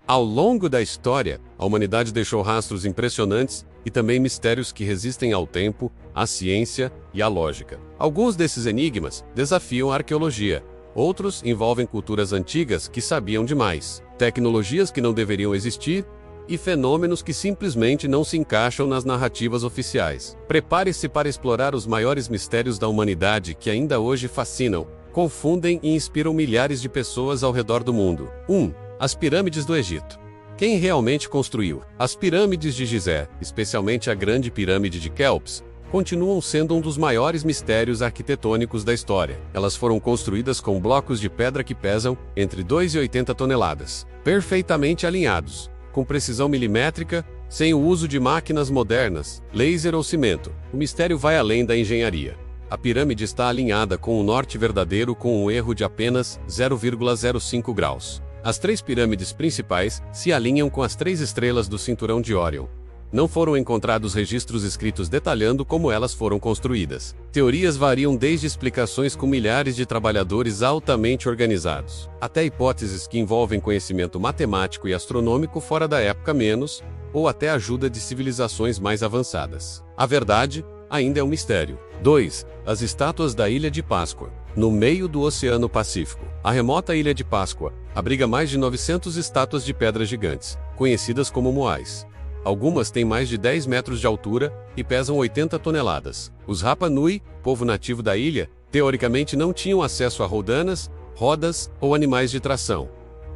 Ao longo da história, a humanidade deixou rastros impressionantes e também mistérios que resistem ao tempo, à ciência e à lógica. Alguns desses enigmas desafiam a arqueologia, outros envolvem culturas antigas que sabiam demais, tecnologias que não deveriam existir e fenômenos que simplesmente não se encaixam nas narrativas oficiais. Prepare-se para explorar os maiores mistérios da humanidade que ainda hoje fascinam, confundem e inspiram milhares de pessoas ao redor do mundo. 1. As pirâmides do Egito. Quem realmente construiu? As pirâmides de Gizé, especialmente a Grande Pirâmide de Kéops, continuam sendo um dos maiores mistérios arquitetônicos da história. Elas foram construídas com blocos de pedra que pesam entre 2 e 80 toneladas, perfeitamente alinhados, com precisão milimétrica, sem o uso de máquinas modernas, laser ou cimento. O mistério vai além da engenharia. A pirâmide está alinhada com o norte verdadeiro com um erro de apenas 0,05 graus. As 3 pirâmides principais se alinham com as 3 estrelas do cinturão de Órion. Não foram encontrados registros escritos detalhando como elas foram construídas. Teorias variam desde explicações com milhares de trabalhadores altamente organizados, até hipóteses que envolvem conhecimento matemático e astronômico fora da época menos, ou até ajuda de civilizações mais avançadas. A verdade ainda é um mistério. 2. As estátuas da Ilha de Páscoa. No meio do Oceano Pacífico, a remota Ilha de Páscoa abriga mais de 900 estátuas de pedras gigantes, conhecidas como moais. Algumas têm mais de 10 metros de altura e pesam 80 toneladas. Os Rapa Nui, povo nativo da ilha, teoricamente não tinham acesso a rodanas, rodas ou animais de tração.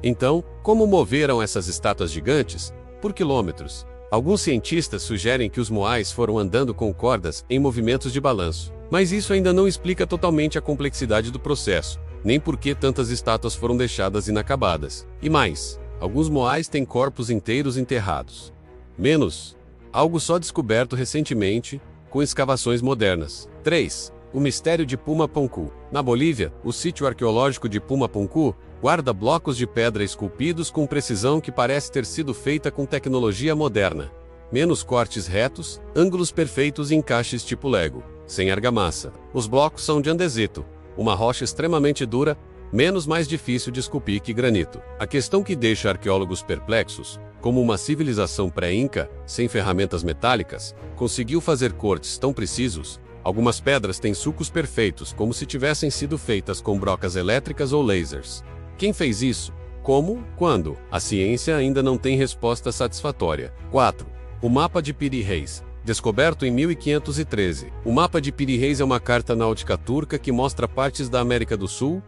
Então, como moveram essas estátuas gigantes? Por quilômetros. Alguns cientistas sugerem que os moais foram andando com cordas em movimentos de balanço. Mas isso ainda não explica totalmente a complexidade do processo, nem por que tantas estátuas foram deixadas inacabadas. E mais, alguns moais têm corpos inteiros enterrados. Menos, algo só descoberto recentemente, com escavações modernas. 3. O mistério de Pumapunku. Na Bolívia, o sítio arqueológico de Pumapunku guarda blocos de pedra esculpidos com precisão que parece ter sido feita com tecnologia moderna. Menos cortes retos, ângulos perfeitos e encaixes tipo Lego, sem argamassa. Os blocos são de andesito, uma rocha extremamente dura, menos mais difícil de esculpir que granito. A questão que deixa arqueólogos perplexos, como uma civilização pré-inca, sem ferramentas metálicas, conseguiu fazer cortes tão precisos. Algumas pedras têm sulcos perfeitos, como se tivessem sido feitas com brocas elétricas ou lasers. Quem fez isso? Como? Quando? A ciência ainda não tem resposta satisfatória. 4. O mapa de Piri Reis. Descoberto em 1513. O mapa de Piri Reis é uma carta náutica turca que mostra partes da América do Sul,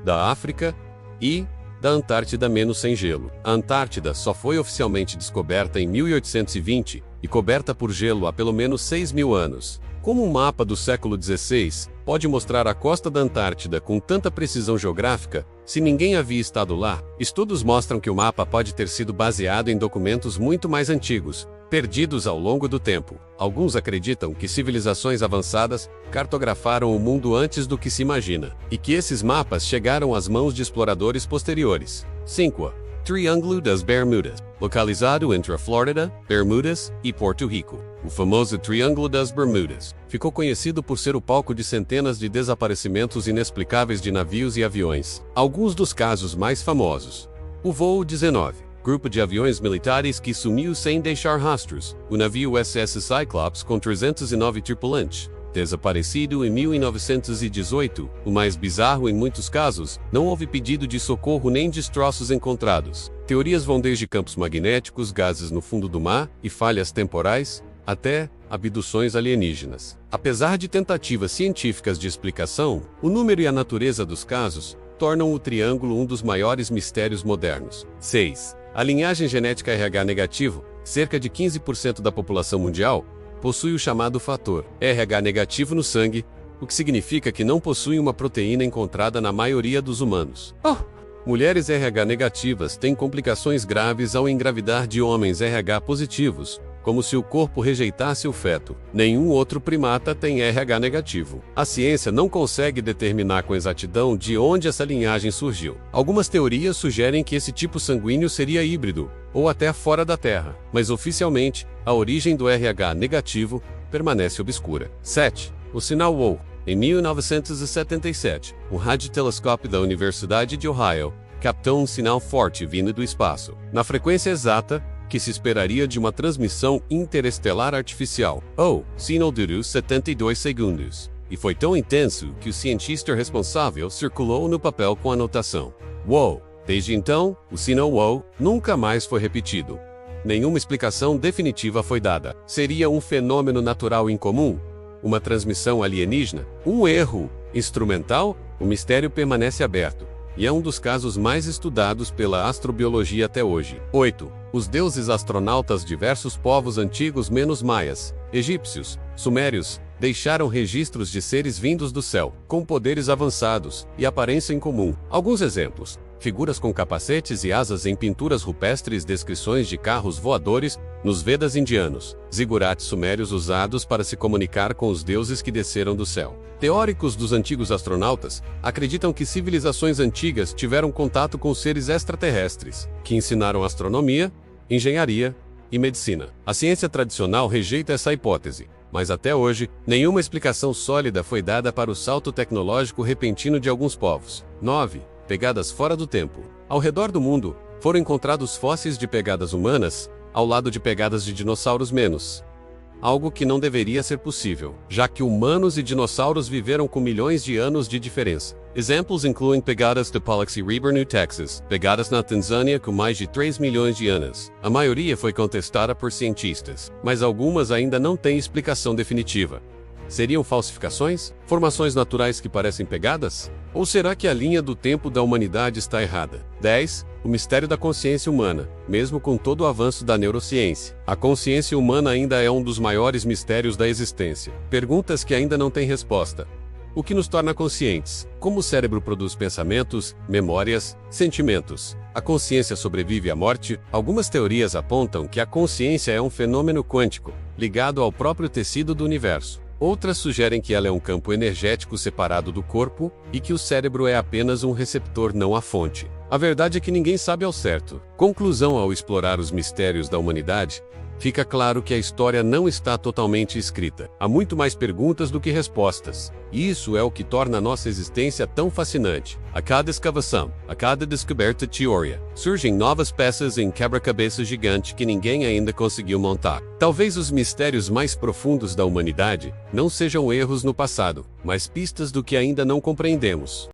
da África e da Antártida menos sem gelo. A Antártida só foi oficialmente descoberta em 1820 e coberta por gelo há pelo menos 6.000 anos. Como um mapa do século XVI pode mostrar a costa da Antártida com tanta precisão geográfica, se ninguém havia estado lá? Estudos mostram que o mapa pode ter sido baseado em documentos muito mais antigos, perdidos ao longo do tempo. Alguns acreditam que civilizações avançadas cartografaram o mundo antes do que se imagina, e que esses mapas chegaram às mãos de exploradores posteriores. 5. Triângulo das Bermudas. Localizado entre a Flórida, Bermudas e Porto Rico. O famoso Triângulo das Bermudas ficou conhecido por ser o palco de centenas de desaparecimentos inexplicáveis de navios e aviões. Alguns dos casos mais famosos. O voo 19. Grupo de aviões militares que sumiu sem deixar rastros. O navio SS Cyclops com 309 tripulantes. Desaparecido em 1918. O mais bizarro em muitos casos, não houve pedido de socorro nem destroços encontrados. Teorias vão desde campos magnéticos, gases no fundo do mar e falhas temporais, até abduções alienígenas. Apesar de tentativas científicas de explicação, o número e a natureza dos casos tornam o triângulo um dos maiores mistérios modernos. 6. A linhagem genética RH negativo, cerca de 15% da população mundial, possui o chamado fator RH negativo no sangue, o que significa que não possui uma proteína encontrada na maioria dos humanos. Mulheres RH negativas têm complicações graves ao engravidar de homens RH positivos, como se o corpo rejeitasse o feto. Nenhum outro primata tem RH negativo. A ciência não consegue determinar com exatidão de onde essa linhagem surgiu. Algumas teorias sugerem que esse tipo sanguíneo seria híbrido, ou até fora da Terra, mas oficialmente, a origem do RH negativo permanece obscura. 7. O sinal WOW. Em 1977, um radiotelescópio da Universidade de Ohio captou um sinal forte vindo do espaço, na frequência exata que se esperaria de uma transmissão interestelar artificial, ou sinal durou 72 segundos, e foi tão intenso que o cientista responsável circulou no papel com a anotação WOW. Desde então, o sinal WOW nunca mais foi repetido. Nenhuma explicação definitiva foi dada. Seria um fenômeno natural incomum? Uma transmissão alienígena? Um erro instrumental? O mistério permanece aberto, e é um dos casos mais estudados pela astrobiologia até hoje. 8. Os deuses astronautas. Diversos povos antigos menos maias, egípcios, sumérios, deixaram registros de seres vindos do céu, com poderes avançados e aparência incomum. Alguns exemplos: figuras com capacetes e asas em pinturas rupestres, descrições de carros voadores nos Vedas indianos, zigurates sumérios usados para se comunicar com os deuses que desceram do céu. Teóricos dos antigos astronautas acreditam que civilizações antigas tiveram contato com seres extraterrestres, que ensinaram astronomia, engenharia e medicina. A ciência tradicional rejeita essa hipótese, mas até hoje, nenhuma explicação sólida foi dada para o salto tecnológico repentino de alguns povos. 9. Pegadas fora do tempo. Ao redor do mundo, foram encontrados fósseis de pegadas humanas, ao lado de pegadas de dinossauros menos. Algo que não deveria ser possível, já que humanos e dinossauros viveram com milhões de anos de diferença. Exemplos incluem pegadas de Pallaxi River, no Texas, pegadas na Tanzânia com mais de 3 milhões de anos. A maioria foi contestada por cientistas, mas algumas ainda não têm explicação definitiva. Seriam falsificações? Formações naturais que parecem pegadas? Ou será que a linha do tempo da humanidade está errada? 10. O mistério da consciência humana. Mesmo com todo o avanço da neurociência, a consciência humana ainda é um dos maiores mistérios da existência. Perguntas que ainda não têm resposta. O que nos torna conscientes? Como o cérebro produz pensamentos, memórias, sentimentos? A consciência sobrevive à morte? Algumas teorias apontam que a consciência é um fenômeno quântico, ligado ao próprio tecido do universo. Outras sugerem que ela é um campo energético separado do corpo e que o cérebro é apenas um receptor, não a fonte. A verdade é que ninguém sabe ao certo. Conclusão: ao explorar os mistérios da humanidade, fica claro que a história não está totalmente escrita. Há muito mais perguntas do que respostas. E isso é o que torna a nossa existência tão fascinante. A cada escavação, a cada descoberta teórica, surgem novas peças em quebra-cabeça gigante que ninguém ainda conseguiu montar. Talvez os mistérios mais profundos da humanidade não sejam erros no passado, mas pistas do que ainda não compreendemos.